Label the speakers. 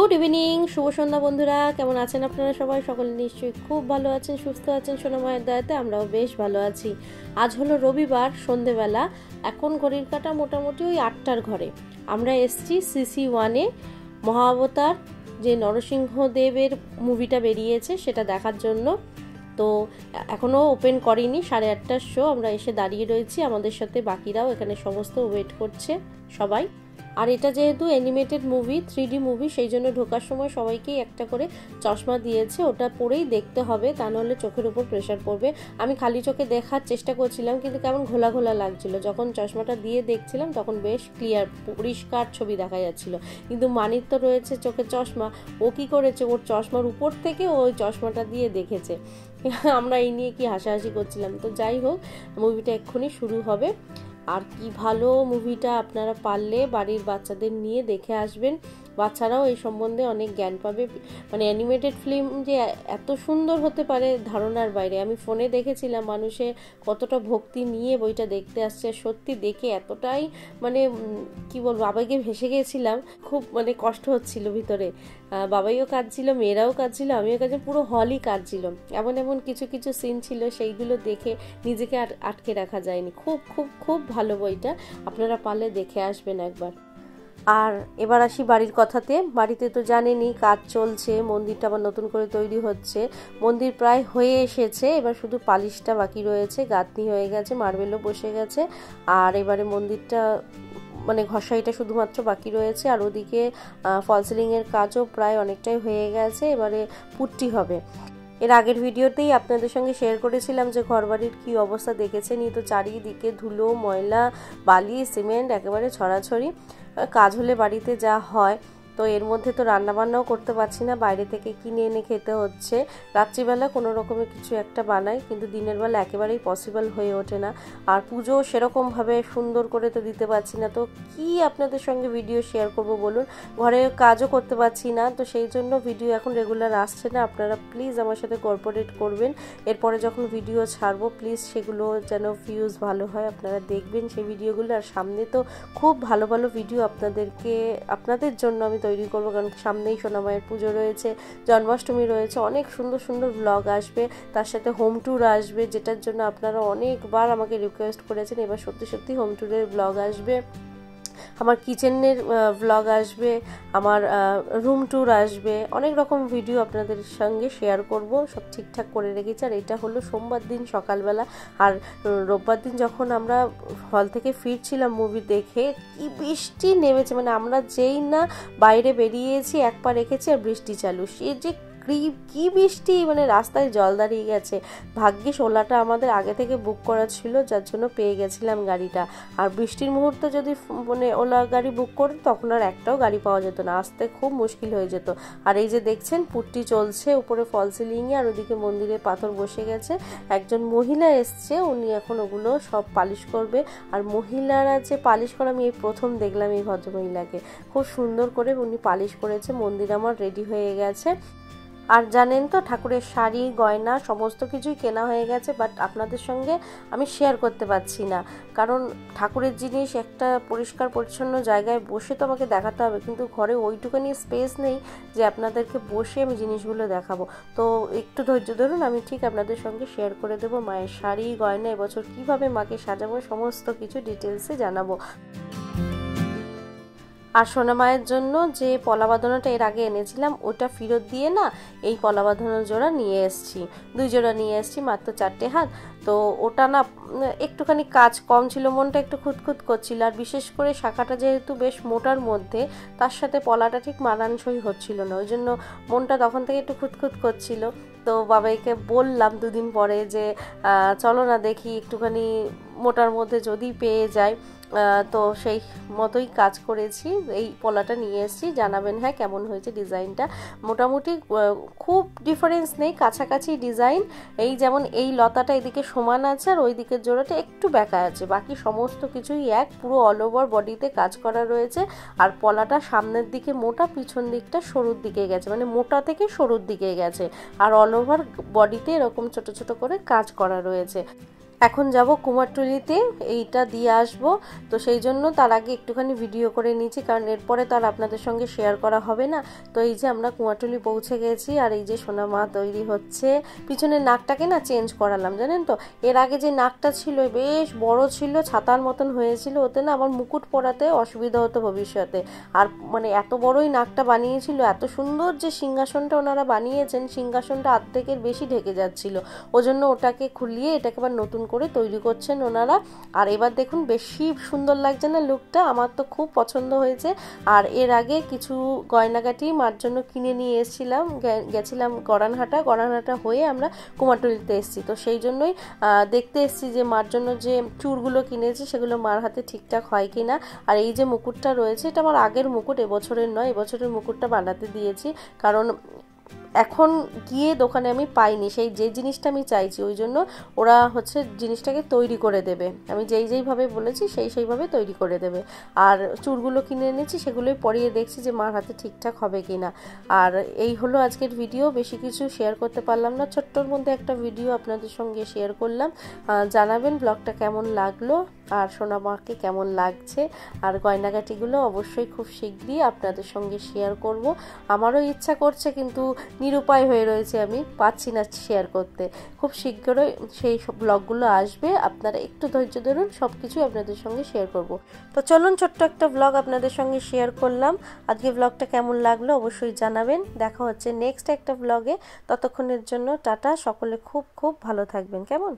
Speaker 1: Good evening, শুভ সন্ধ্যা বন্ধুরা। কেমন আছেন আপনারা সবাই? সকলে নিশ্চয়ই খুব ভালো আছেন, সুস্থ আছেন। সোনামায়ের দয়াতে আমরাও বেশ ভালো আছি। আজ হলো রবিবার সন্ধেবেলা, এখন ঘড়ির কাঁটা মোটামুটি ওই 8টার ঘরে। আমরা এসছি CC1-এ মহাবতার যে নরসিংহদেবের মুভিটা বেরিয়েছে সেটা দেখার জন্য। তো এখনও ওপেন করিনি, 8:30টার শো। আমরা এসে দাঁড়িয়ে রয়েছি, আমাদের সাথে বাকিরাও এখানে সমস্ত ওয়েট করছে সবাই। আর এটা যেহেতু অ্যানিমেটেড মুভি, 3D মুভি, সেই জন্য ঢোকার সময় সবাইকেই একটা করে চশমা দিয়েছে। ওটা পরেই দেখতে হবে, তা নাহলে চোখের উপর প্রেশার পড়বে। আমি খালি চোখে দেখার চেষ্টা করছিলাম, কিন্তু কেমন ঘোলা ঘোলা লাগছিল। যখন চশমাটা দিয়ে দেখছিলাম তখন বেশ ক্লিয়ার, পরিষ্কার ছবি দেখা যাচ্ছিল। কিন্তু মানির তো রয়েছে চোখে চশমা, ও কী করেছে, ওর চশমার উপর থেকে ওই চশমাটা দিয়ে দেখেছে। আমরা এই নিয়ে কি হাসাহাসি করছিলাম। তো যাই হোক, মুভিটা এক্ষুনি শুরু হবে। আর কি ভালো মুভিটা, আপনারা পারলে বাড়ির বাচ্চাদের নিয়ে দেখে আসবেন, বাচ্চারাও এই সম্বন্ধে অনেক জ্ঞান পাবে। মানে অ্যানিমেটেড ফিল্ম যে এত সুন্দর হতে পারে ধারণার বাইরে। আমি ফোনে দেখেছিলাম মানুষে কতটা ভক্তি নিয়ে বইটা দেখতে আসছে, সত্যি দেখে এতটাই মানে কি বলবো, আবেগে ভেসে গিয়েছিলাম। খুব মানে কষ্ট হচ্ছিল ভিতরে, বাবাইও কাঁদছিল, মেয়েরাও কাঁদছিল, আমিও কাঁদছিলাম, পুরো হলই কাঁদছিল। এমন এমন কিছু কিছু সিন ছিল, সেইগুলো দেখে নিজেকে আটকে রাখা যায়নি। খুব খুব খুব ভালো বইটা, আপনারা পারলে দেখে আসবেন একবার। আর এবার আসি বাড়ির কথাতে। বাড়িতে তো জানেনই কাজ চলছে, মন্দিরটা আবার নতুন করে তৈরি হচ্ছে। মন্দির প্রায় হয়ে এসেছে, এবার শুধু পালিশটা বাকি রয়েছে, গাঁথনি হয়ে গেছে, মার্বেলও বসে গেছে। আর এবারে মন্দিরটা মানে ঘষাইটা শুধুমাত্র বাকি রয়েছে। আর ওদিকে ফল সিলিংয়ের কাজও প্রায় অনেকটাই হয়ে গেছে, এবারে পুট্টি হবে। এর আগের ভিডিওতেই আপনাদের সঙ্গে শেয়ার করেছিলাম যে ঘরবাড়ির কী অবস্থা দেখেছেনই তো, চারিদিকে ধুলো, ময়লা, বালি, সিমেন্ট একেবারে ছড়াছড়ি। কাজ হলে বাড়িতে যা হয়, তো এর মধ্যে তো রান্নাবান্নাও করতে পারছি না, বাইরে থেকে কিনে এনে খেতে হচ্ছে। রাত্রিবেলা কোনো রকমের কিছু একটা বানাই, কিন্তু দিনের বেলা একেবারেই পসিবল হয়ে ওঠে না। আর পুজো সেরকমভাবে সুন্দর করে তো দিতে পারছি না, তো কি আপনাদের সঙ্গে ভিডিও শেয়ার করব বলুন। ঘরে কাজও করতে পারছি না, তো সেই জন্য ভিডিও এখন রেগুলার আসছে না। আপনারা প্লিজ আমার সাথে কোঅপারেট করবেন। এরপরে যখন ভিডিও ছাড়বো প্লিজ সেগুলো যেন ভিউজ ভালো হয়, আপনারা দেখবেন সেই ভিডিওগুলো। আর সামনে তো খুব ভালো ভালো ভিডিও আপনাদের জন্য আমি তৈরি করবো, কারণ সামনেই সোনামায়ের পুজো রয়েছে, জন্মাষ্টমী রয়েছে, অনেক সুন্দর সুন্দর ভ্লগ আসবে, তার সাথে হোম ট্যুর আসবে, যেটার জন্য আপনারা অনেকবার আমাকে রিকোয়েস্ট করেছেন। এবার সত্যি সত্যি হোম ট্যুরের ভ্লগ আসবে, আমার কিচেনের ভ্লগ আসবে, আমার রুম ট্যুর আসবে, অনেক রকম ভিডিও আপনাদের সঙ্গে শেয়ার করব। সব ঠিকঠাক করে রেখেছি। আর এটা হলো সোমবার দিন সকালবেলা। আর রোববার দিন যখন আমরা হল থেকে ফিরছিলাম মুভি দেখে, কি বৃষ্টি নেমেছে, মানে আমরা যেই না বাইরে বেরিয়েছি এক পা রেখেছি আর বৃষ্টি চালু। সে যে কি বৃষ্টি, মানে রাস্তায় জল দাঁড়িয়ে গেছে। ভাগ্যিস ওলাটা আমাদের আগে থেকে বুক করা ছিল, যার জন্য পেয়ে গেছিলাম গাড়িটা। আর বৃষ্টির মুহূর্তে যদি মানে ওলা গাড়ি বুক করতো তখন আর একটাও গাড়ি পাওয়া যেত না, আসতে খুব মুশকিল হয়ে যেত। আর এই যে দেখছেন পুট্টি চলছে উপরে ফল সিলিংয়ে, আর ওদিকে মন্দিরে পাথর বসে গেছে। একজন মহিলা এসছে, উনি এখন ওগুলো সব পালিশ করবে। আর মহিলারা যে পালিশ করে, আমি এই প্রথম দেখলাম এই ভদ্রমহিলাকে। খুব সুন্দর করে উনি পালিশ করেছে। মন্দির আমার রেডি হয়ে গেছে। আর জানেন তো, ঠাকুরের শাড়ি, গয়না সমস্ত কিছুই কেনা হয়ে গেছে, বাট আপনাদের সঙ্গে আমি শেয়ার করতে পারছি না, কারণ ঠাকুরের জিনিস একটা পরিষ্কার পরিচ্ছন্ন জায়গায় বসে তো আমাকে দেখাতে হবে, কিন্তু ঘরে ওইটুখানি স্পেস নেই যে আপনাদেরকে বসে আমি জিনিসগুলো দেখাবো। তো একটু ধৈর্য ধরুন, আমি ঠিক আপনাদের সঙ্গে শেয়ার করে দেবো মায়ের শাড়ি, গয়না, এবছর কীভাবে মাকে সাজাবো সমস্ত কিছু ডিটেলসে জানাবো। আর সোনামায়ের জন্য যে পলা বাঁধানোটা এর আগে এনেছিলাম, ওটা ফেরত দিয়ে না এই পলা বাঁধানোর জোড়া নিয়ে এসেছি, 2 জোড়া নিয়ে এসেছি, মাত্র 4টে হাত। তো ওটা না একটুখানি কাজ কম ছিল, মনটা একটু খুঁতখুত করছিল। আর বিশেষ করে শাখাটা যেহেতু বেশ মোটার মধ্যে, তার সাথে পলাটা ঠিক মানানসই হচ্ছিল না, ওই জন্য মনটা তখন থেকে একটু খুঁতখুত করছিল। তো বাবাইকে বললাম 2 দিন পরে যে চলো না দেখি একটুখানি মোটার মধ্যে যদি পেয়ে যায়। তো সেই মতোই কাজ করেছি, এই পলাটা নিয়ে এসেছি। জানাবেন হ্যাঁ কেমন হয়েছে ডিজাইনটা। মোটামুটি খুব ডিফারেন্স নেই, কাছাকাছি ডিজাইন। এই যেমন এই লতাটা এদিকে সমান আছে আর ওই দিকের জোড়াটা একটু বেঁকা আছে, বাকি সমস্ত কিছুই এক। পুরো অল ওভার বডিতে কাজ করা রয়েছে। আর পলাটা সামনের দিকে মোটা, পিছন দিকটা সরুর দিকে গেছে, মানে মোটা থেকে সরুর দিকে গেছে। আর অল ওভার বডিতে এরকম ছোট ছোট করে কাজ করা রয়েছে। এখন যাব কুমারটুলিতে, এইটা দিয়ে আসবো। তো সেই জন্য তার আগে একটুখানি ভিডিও করে নিয়েছি, কারণ এরপরে তার আপনাদের সঙ্গে শেয়ার করা হবে না। তো এই যে আমরা কুমারটুলি পৌঁছে গেছি, আর এই যে সোনা মা তৈরি হচ্ছে। পিছনের নাকটাকে না চেঞ্জ করালাম, জানেন তো। এর আগে যে নাকটা ছিল বেশ বড় ছিল, ছাতার মতন হয়েছিল, ওতে না আমার মুকুট পরাতে অসুবিধা হতো ভবিষ্যতে। আর মানে এত বড়ই নাকটা বানিয়েছিল, এত সুন্দর যে সিংহাসনটা ওনারা বানিয়েছেন, সিংহাসনটা অর্ধেকের বেশি ঢেকে যাচ্ছিল। ওজন্য ওটাকে খুলিয়ে এটাকে আবার নতুন করে তৈরি করছেন ওনারা। আর এবার দেখুন বেশি সুন্দর লাগছে না লুকটা, আমার তো খুব পছন্দ হয়েছে। আর এর আগে কিছু গয়নাগাটি মার জন্য কিনে নিয়ে এসেছিলাম, গেছিলাম গড়ানহাটা হয়ে আমরা কুমারটুলিতে এসেছি। তো সেই জন্যই দেখতে এসেছি যে মার জন্য যে চূড়গুলো কিনেছি সেগুলো মার হাতে ঠিকঠাক হয় কি না। আর এই যে মুকুটটা রয়েছে, এটা আমার আগের মুকুট, এবছরের নয়। এবছরের মুকুটটা বানাতে দিয়েছি, কারণ এখন গিয়ে দোকানে আমি পাইনি সেই যে জিনিসটা আমি চাইছি, ওই জন্য ওরা হচ্ছে জিনিসটাকে তৈরি করে দেবে। আমি যেইভাবে বলেছি সেইভাবে তৈরি করে দেবে। আর চূড়গুলো কিনে এনেছি, সেগুলোই পরিয়ে দেখছি যে মার হাতে ঠিকঠাক হবে কি না। আর এই হলো আজকের ভিডিও, বেশি কিছু শেয়ার করতে পারলাম না, ছোট্টর মধ্যে একটা ভিডিও আপনাদের সঙ্গে শেয়ার করলাম। জানাবেন ব্লগটা কেমন লাগলো, আর সোনা মাকে কেমন লাগছে। আর গয়নাগাটিগুলো অবশ্যই খুব শীঘ্রই আপনাদের সঙ্গে শেয়ার করব। আমারও ইচ্ছা করছে, কিন্তু নিরুপায় হয়ে রয়েছে, আমি পাচ্ছি না শেয়ার করতে। খুব শীঘ্রই সেই সব ব্লগগুলো আসবে, আপনারা একটু ধৈর্য ধরুন, সব কিছু আপনাদের সঙ্গে শেয়ার করব। তো চলুন, ছোট্ট একটা ব্লগ আপনাদের সঙ্গে শেয়ার করলাম। আজকে ব্লগটা কেমন লাগলো অবশ্যই জানাবেন। দেখা হচ্ছে নেক্সট একটা ব্লগে। ততক্ষণের জন্য টাটা, সকলে খুব খুব ভালো থাকবেন, কেমন।